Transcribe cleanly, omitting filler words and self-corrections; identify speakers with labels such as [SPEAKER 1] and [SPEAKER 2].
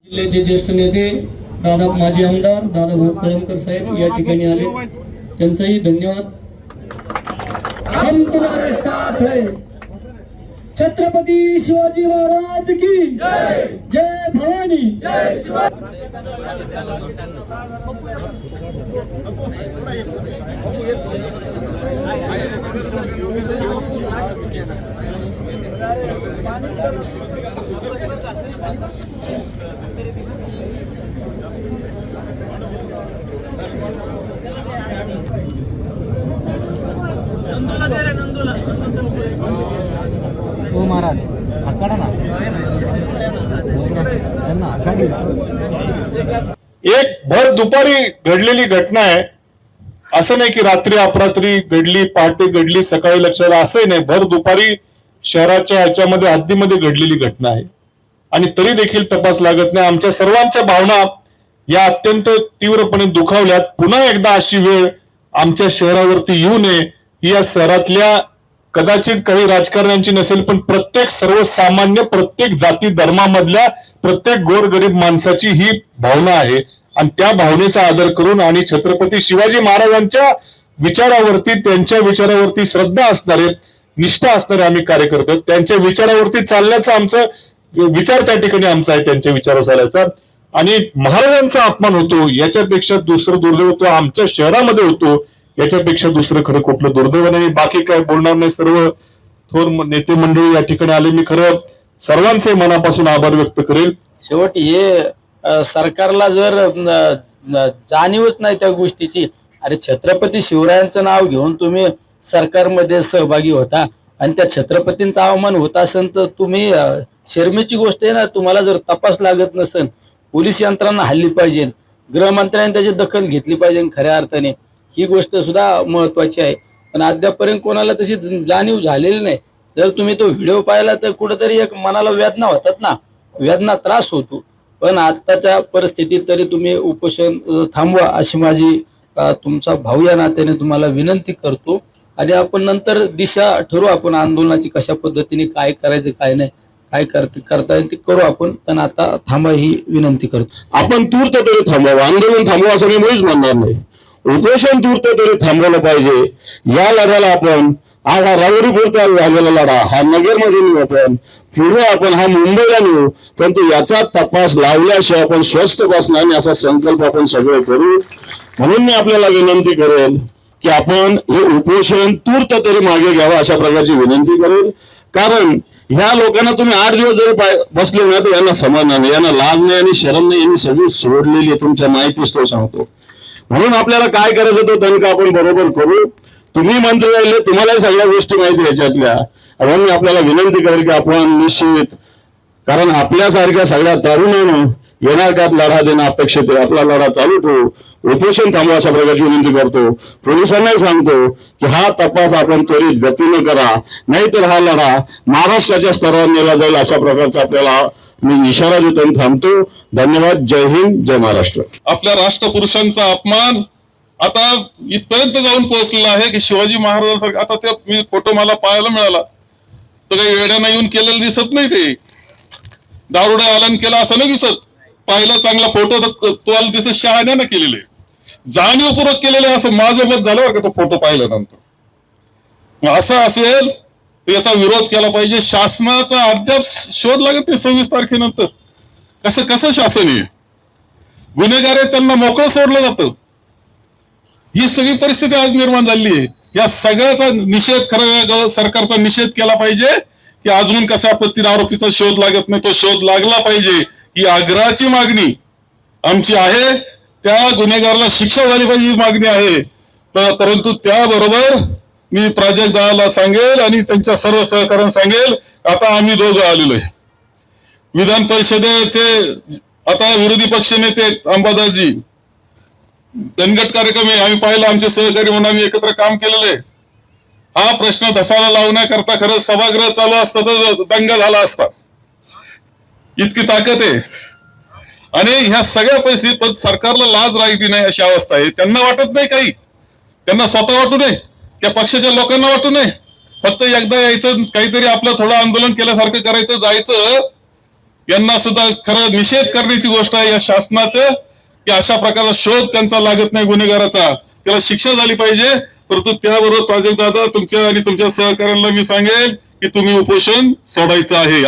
[SPEAKER 1] जिल्ह्याचे ज्येष्ठ नेते दादा माजी आमदार दादाभाऊ कळमकर साहेब या ठिकाणी आले, त्यांचाही धन्यवाद। हम तुम्हारे साथ है। छत्रपती शिवाजी महाराज की जय। जय भवानी। जय
[SPEAKER 2] हो महाराज आकडा ना
[SPEAKER 3] एक भर दुपारी घडलेली घटना आहे। असं नाही की रात्री अपरात्री घडली, पहाटे घडली, सकाळी लक्षात आलं, असंही नाही। भर दुपारी शहराच्या ह्याच्यामध्ये हद्दीमध्ये घडलेली घटना आहे आणि तरी देखील तपास लागत नाही। आमच्या सर्वांच्या भावना या अत्यंत तीव्रपणे दुखावल्यात। पुन्हा एकदा अशी वेळ आमच्या शहरावरती येऊ नये ही या शहरातल्या कदाचित काही राजकारण्यांची नसेल, पण प्रत्येक सर्वसामान्य, प्रत्येक जाती धर्मामधल्या प्रत्येक गोरगरीब माणसाची ही भावना आहे आणि त्या भावनेचा आदर करून आणि छत्रपती शिवाजी महाराजांच्या विचारावरती, त्यांच्या विचारावरती श्रद्धा असणारे, निष्ठा असणारे आम्ही कार्यकर्ते, त्यांच्या विचारावरती चालण्याचा आमचा विचार त्या ठिकाणी आमचा आहे, त्यांच्या विचारावर चालायचा। आणि महाराजांचा अपमान होतो याच्यापेक्षा दुसरं दुर्दैव तो आमच्या शहरामध्ये होतो, याच्यापेक्षा दुसरं खरं कुठलं दुर्दैव नाही। बाकी काय बोलणार नाही। सर्व थोर नेते मंडळी या ठिकाणी आले, मी खरं सर्वांचे मनापासून आभार व्यक्त करेल।
[SPEAKER 2] शेवटी हे सरकारला जर जाणीवच नाही त्या गोष्टीची, अरे छत्रपती शिवरायांचं नाव घेऊन तुम्ही सरकारमध्ये सहभागी होता आणि त्या छत्रपतींचा अवमान होत असेल तर तुम्ही शर्मेची गोष्ट आहे ना। तुम्हाला जर तपास लागत नसेल, पोलीस यंत्रणा हल्ली पाहिजे, गृहमंत्र्यांनी त्याची दखल घेतली पाहिजे खऱ्या अर्थाने, ही गोष्ट सुद्धा महत्वाची आहे। पण अद्यापर्यंत कोणाला तशी जाणीव झालेली नाही। जर तुम्ही तो व्हिडिओ पाहिला तर कुठेतरी एक मनाला वेदना होतात ना, वेदना, त्रास होतो। पण आताच्या परिस्थितीत तरी तुम्ही उपोषण थांबवा अशी माझी तुमचा भाऊ या नात्याने तुम्हाला विनंती करतो आणि आपण नंतर दिशा ठरवू आपण आंदोलनाची, कशा पद्धतीने काय करायचं काय नाही, काय करता येईल ते करू आपण, पण आता थांबा ही विनंती करतो।
[SPEAKER 4] आपण तूर्त तरी थांबवा, आंदोलन थांबवा असं मी मुळीच म्हणणार नाही। उपोषण तूर्त तरी थांबवलं पाहिजे। या लढ्याला आपण आज हा राहुरीपुरता झालेला लढा हा नगरमध्ये नेऊ, आपण पुढे आपण हा मुंबईला नेऊ, परंतु याचा तपास लावल्याशिवाय आपण स्वस्थ बसणार नाही असा संकल्प आपण सगळे करू। म्हणून मी आपल्याला विनंती करेल की आपण हे उपोषण तूर्त तरी मागे घ्यावं अशा प्रकारची विनंती करेल। कारण ह्या लोकांना तुम्ही 8 दिवस जरी बसले ना तर यांना समजणार नाही, यांना लाज नाही आणि शरम नाही, यांनी सगळी सोडलेली आहे। तुमच्या माहितीच तो सांगतो। म्हणून आपल्याला काय करायचं तो तनिक आपण बरोबर करू। तुम्ही मंत्री राहिले, तुम्हाला सगळ्या गोष्टी माहिती याच्यातल्या, म्हणून मी आपल्याला विनंती करेल की आपण निश्चित, कारण आपल्यासारख्या सगळ्या तरुणांना येणार काळात लढा देणं अपेक्षित आहे, आपला लढा चालू ठेवू, उपोषण थांबवा अशा प्रकारची विनंती करतो। पोलिसांनाही सांगतो की हा तपास आपण त्वरित गतीने करा, नाहीतर हा लढा महाराष्ट्राच्या स्तरावर नेला जाईल अशा प्रकारचा आपल्याला मी इशारा देतो आणि थांबतो। धन्यवाद। जय हिंद, जय महाराष्ट्र।
[SPEAKER 3] आपल्या राष्ट्रपुरुषांचा अपमान आता इथपर्यंत जाऊन पोहोचलेला आहे की शिवाजी महाराजांसारखं, आता ते मी फोटो मला पाहायला मिळाला तर काही वेड्यानं येऊन केलेलं दिसत नाही, ते दारुड्या आलन केला असं नाही दिसत। पाहिला चांगला फोटो तर तो आला दिसत शहाण्यानं केलेले, जाणीवपूर्वक केलेले असं माझं मत झालं बरं का तो फोटो पाहिल्यानंतर। असं असेल तर याचा विरोध केला पाहिजे। शासनाचा अद्याप शोध लागत नाही 26 तारखेनंतर। कसं शासन आहे? गुन्हेगार आहे त्यांना मोकळं सोडलं जातं। ही सगळी परिस्थिती आज निर्माण झाली आहे। या सगळ्याचा निषेध खरं सरकारचा निषेध केला पाहिजे की अजून कशा पद्धतीने आरोपीचा शोध लागत नाही, तो शोध लागला पाहिजे ही आग्रहाची मागणी आमची आहे। त्या गुन्हेगाराला शिक्षा झाली पाहिजे ही मागणी आहे। परंतु त्याबरोबर मी प्राजक्तदादाला सांगेल आणि त्यांच्या सर्व सहकार्यांना सांगेल, आता आम्ही दोघं आलेलो आहे विधान परिषदेचे, आता विरोधी पक्ष नेते अंबादासजी धनगट कार्यक्रम आहे, आम्ही पाहिलं, आमचे सहकारी म्हणून आम्ही एकत्र काम केलेलं आहे। हा प्रश्न धसाला लावण्याकरता खरंच सभागृह चालू असतं तर दंगा झाला असता, इतकी ताकद आहे। आणि ह्या सगळ्या परिस्थितीत सरकारला लाज राहिली नाही अशी अवस्था आहे। त्यांना वाटत नाही काही, त्यांना स्वतः वाटू नये, त्या पक्षाच्या लोकांना वाटू नये, फक्त एकदा यायचं, काहीतरी आपलं थोडं आंदोलन केल्यासारखं करायचं, जायचं यांना सुद्धा खरं निषेध करण्याची गोष्ट आहे या शासनाचं, की अशा प्रकारचा शोध त्यांचा लागत नाही गुन्हेगाराचा, त्याला शिक्षा झाली पाहिजे. परंतु त्याबरोबर प्राजक्त दादा तुमच्या आणि तुमच्या सहकाऱ्यांना मी सांगेल की तुम्ही उपोषण सोडायचं आहे.